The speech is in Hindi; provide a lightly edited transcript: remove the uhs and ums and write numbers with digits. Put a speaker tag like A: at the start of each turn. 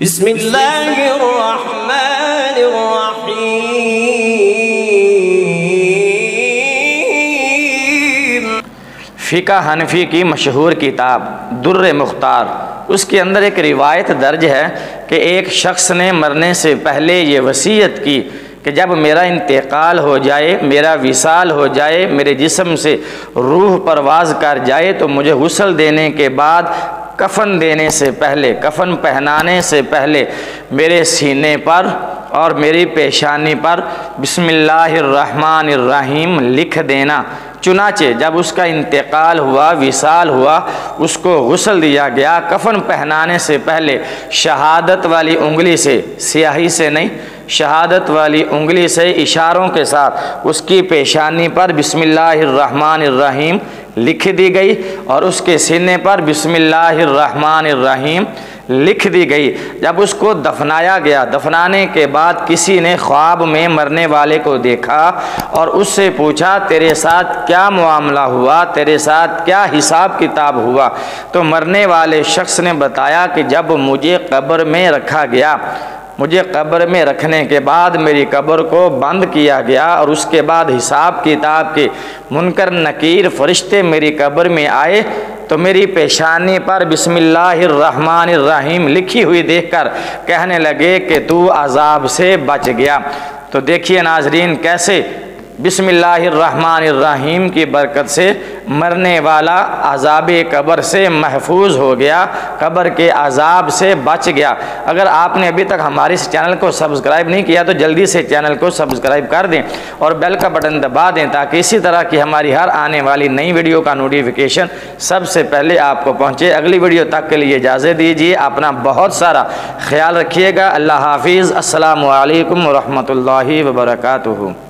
A: बिस्मिल्लाहिर्रहमानिर्रहीम। फ़िक़्ह हनफ़ी की मशहूर किताब दुर्र मुख्तार, उसके अंदर एक रिवायत दर्ज है कि एक शख्स ने मरने से पहले ये वसीयत की कि जब मेरा इंतकाल हो जाए, मेरा विसाल हो जाए, मेरे जिस्म से रूह परवाज़ कर जाए तो मुझे गुस्ल देने के बाद, कफ़न देने से पहले, कफ़न पहनाने से पहले मेरे सीने पर और मेरी पेशानी पर बिस्मिल्लाहिर्रहमानिर्रहीम लिख देना। चुनाचे जब उसका इंतकाल हुआ, विसाल हुआ, उसको गुस्ल दिया गया, कफ़न पहनाने से पहले शहादत वाली उंगली से, स्याही से नहीं, शहादत वाली उंगली से इशारों के साथ उसकी पेशानी पर बिस्मिल्लाहिर्रहमानिर्रहीम लिख दी गई और उसके सीने पर बिस्मिल्लाहिर्रहमानिर्रहीम लिख दी गई। जब उसको दफनाया गया, दफनाने के बाद किसी ने ख्वाब में मरने वाले को देखा और उससे पूछा तेरे साथ क्या मामला हुआ, तेरे साथ क्या हिसाब किताब हुआ। तो मरने वाले शख्स ने बताया कि जब मुझे कब्र में रखा गया, मुझे कब्र में रखने के बाद मेरी कब्र को बंद किया गया और उसके बाद हिसाब किताब के मुनकर नकीर फरिश्ते मेरी कब्र में आए तो मेरी पेशानी पर बिस्मिल्लाहिर्रहमानिर्रहीम लिखी हुई देखकर कहने लगे कि तू अजाब से बच गया। तो देखिए नाजरीन, कैसे बिस्मिल्लाहिर्रहमानिर्रहीम की बरकत से मरने वाला अज़ाबे कब्र से महफूज हो गया, कब्र के अज़ाब से बच गया। अगर आपने अभी तक हमारे इस चैनल को सब्सक्राइब नहीं किया तो जल्दी से चैनल को सब्सक्राइब कर दें और बेल का बटन दबा दें ताकि इसी तरह की हमारी हर आने वाली नई वीडियो का नोटिफिकेशन सबसे पहले आपको पहुँचे। अगली वीडियो तक के लिए इजाज़त दीजिए, अपना बहुत सारा ख्याल रखिएगा। अल्लाह हाफिज़। अस्सलामु अलैकुम व रहमतुल्लाहि व बरकातुहू।